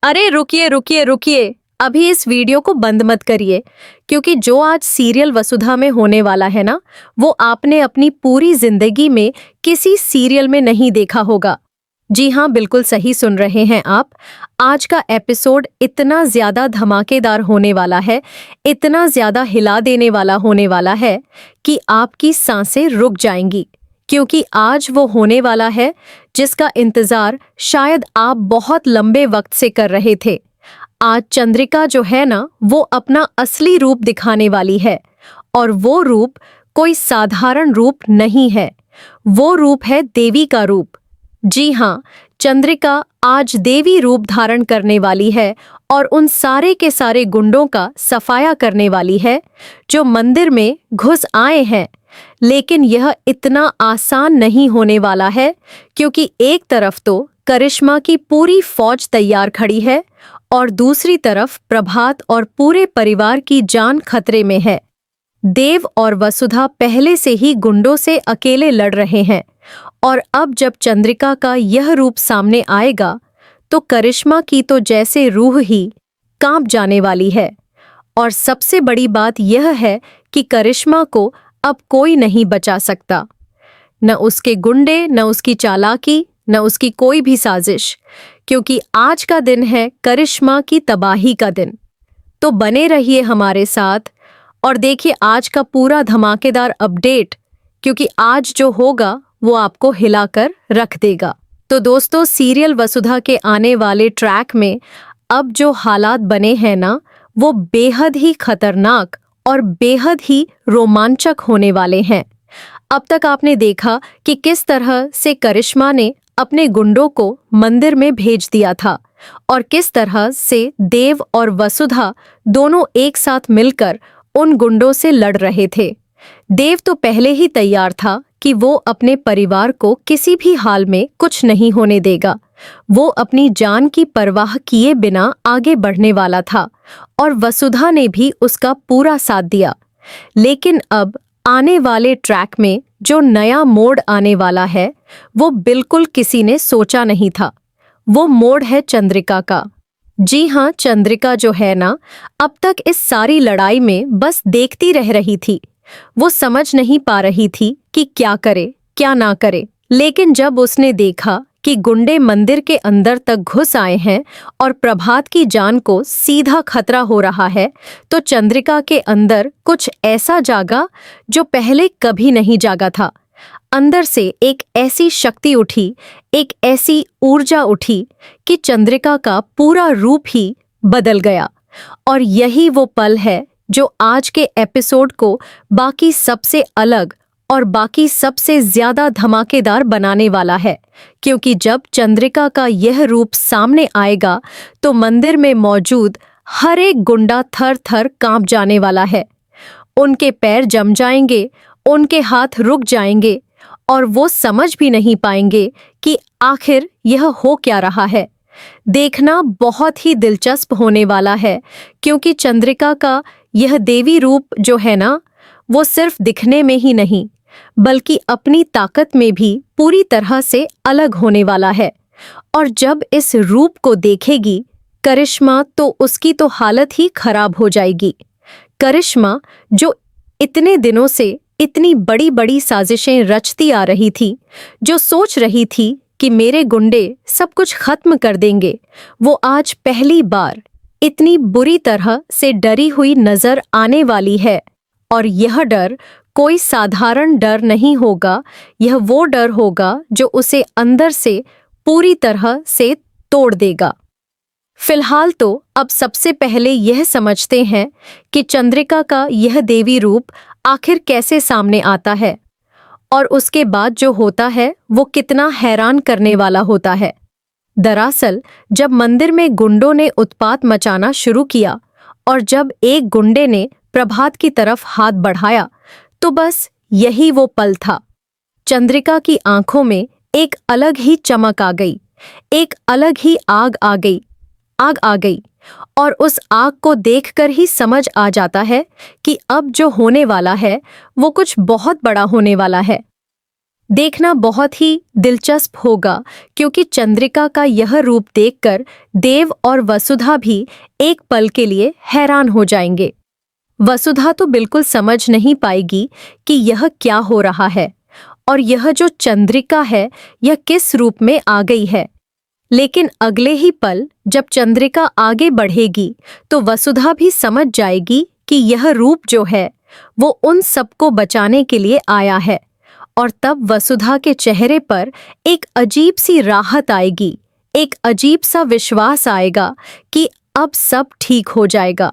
अरे रुकिए रुकिए रुकिए, अभी इस वीडियो को बंद मत करिए, क्योंकि जो आज सीरियल वसुधा में होने वाला है ना, वो आपने अपनी पूरी जिंदगी में किसी सीरियल में नहीं देखा होगा। जी हाँ, बिल्कुल सही सुन रहे हैं आप। आज का एपिसोड इतना ज्यादा धमाकेदार होने वाला है, इतना ज्यादा हिला देने वाला होने वाला है कि आपकी सांसें रुक जाएंगी, क्योंकि आज वो होने वाला है जिसका इंतजार शायद आप बहुत लंबे वक्त से कर रहे थे। आज चंद्रिका जो है ना, वो अपना असली रूप दिखाने वाली है, और वो रूप कोई साधारण रूप नहीं है। वो रूप है देवी का रूप। जी हाँ, चंद्रिका आज देवी रूप धारण करने वाली है और उन सारे के सारे गुंडों का सफाया करने वाली है जो मंदिर में घुस आए हैं। लेकिन यह इतना आसान नहीं होने वाला है, क्योंकि एक तरफ तो करिश्मा की पूरी फौज तैयार खड़ी है और दूसरी तरफ प्रभात और पूरे परिवार की जान खतरे में है। देव और वसुधा पहले से ही गुंडों से अकेले लड़ रहे हैं, और अब जब चंद्रिका का यह रूप सामने आएगा तो करिश्मा की तो जैसे रूह ही कांप जाने वाली है। और सबसे बड़ी बात यह है कि करिश्मा को अब कोई नहीं बचा सकता, न उसके गुंडे, न उसकी चालाकी, न उसकी कोई भी साजिश, क्योंकि आज का दिन है करिश्मा की तबाही का दिन। तो बने रहिए हमारे साथ और देखिए आज का पूरा धमाकेदार अपडेट, क्योंकि आज जो होगा वो आपको हिलाकर रख देगा। तो दोस्तों, सीरियल वसुधा के आने वाले ट्रैक में अब जो हालात बने हैं ना, वो बेहद ही खतरनाक और बेहद ही रोमांचक होने वाले हैं। अब तक आपने देखा कि किस तरह से करिश्मा ने अपने गुंडों को मंदिर में भेज दिया था, और किस तरह से देव और वसुधा दोनों एक साथ मिलकर उन गुंडों से लड़ रहे थे। देव तो पहले ही तैयार था कि वो अपने परिवार को किसी भी हाल में कुछ नहीं होने देगा। वो अपनी जान की परवाह किए बिना आगे बढ़ने वाला था, और वसुधा ने भी उसका पूरा साथ दिया। लेकिन अब आने वाले ट्रैक में जो नया मोड़ आने वाला है, वो बिल्कुल किसी ने सोचा नहीं था। वो मोड़ है चंद्रिका का। जी हाँ, चंद्रिका जो है ना, अब तक इस सारी लड़ाई में बस देखती रह रही थी। वो समझ नहीं पा रही थी कि क्या करे क्या ना करे। लेकिन जब उसने देखा कि गुंडे मंदिर के अंदर तक घुस आए हैं और प्रभात की जान को सीधा खतरा हो रहा है, तो चंद्रिका के अंदर कुछ ऐसा जागा जो पहले कभी नहीं जागा था। अंदर से एक ऐसी शक्ति उठी, एक ऐसी ऊर्जा उठी कि चंद्रिका का पूरा रूप ही बदल गया। और यही वो पल है जो आज के एपिसोड को बाकी सबसे अलग और बाकी सबसे ज्यादा धमाकेदार बनाने वाला है, क्योंकि जब चंद्रिका का यह रूप सामने आएगा तो मंदिर में मौजूद हर एक गुंडा थर थर कांप जाने वाला है। उनके पैर जम जाएंगे, उनके हाथ रुक जाएंगे, और वो समझ भी नहीं पाएंगे कि आखिर यह हो क्या रहा है। देखना बहुत ही दिलचस्प होने वाला है, क्योंकि चंद्रिका का यह देवी रूप जो है ना, वो सिर्फ दिखने में ही नहीं बल्कि अपनी ताकत में भी पूरी तरह से अलग होने वाला है। और जब इस रूप को देखेगी करिश्मा, तो उसकी तो हालत ही खराब हो जाएगी। करिश्मा जो इतने दिनों से इतनी बड़ी बड़ी साजिशें रचती आ रही थी, जो सोच रही थी कि मेरे गुंडे सब कुछ खत्म कर देंगे, वो आज पहली बार इतनी बुरी तरह से डरी हुई नजर आने वाली है। और यह डर कोई साधारण डर नहीं होगा, यह वो डर होगा जो उसे अंदर से पूरी तरह से तोड़ देगा। फिलहाल तो अब सबसे पहले यह समझते हैं कि चंद्रिका का यह देवी रूप आखिर कैसे सामने आता है, और उसके बाद जो होता है वो कितना हैरान करने वाला होता है। दरअसल जब मंदिर में गुंडों ने उत्पात मचाना शुरू किया, और जब एक गुंडे ने प्रभात की तरफ हाथ बढ़ाया, तो बस यही वो पल था। चंद्रिका की आंखों में एक अलग ही चमक आ गई, एक अलग ही आग आ गई, और उस आग को देखकर ही समझ आ जाता है कि अब जो होने वाला है वो कुछ बहुत बड़ा होने वाला है। देखना बहुत ही दिलचस्प होगा, क्योंकि चंद्रिका का यह रूप देखकर देव और वसुधा भी एक पल के लिए हैरान हो जाएंगे। वसुधा तो बिल्कुल समझ नहीं पाएगी कि यह क्या हो रहा है और यह जो चंद्रिका है यह किस रूप में आ गई है। लेकिन अगले ही पल जब चंद्रिका आगे बढ़ेगी तो वसुधा भी समझ जाएगी कि यह रूप जो है वो उन सबको बचाने के लिए आया है। और तब वसुधा के चेहरे पर एक अजीब सी राहत आएगी, एक अजीब सा विश्वास आएगा कि अब सब ठीक हो जाएगा।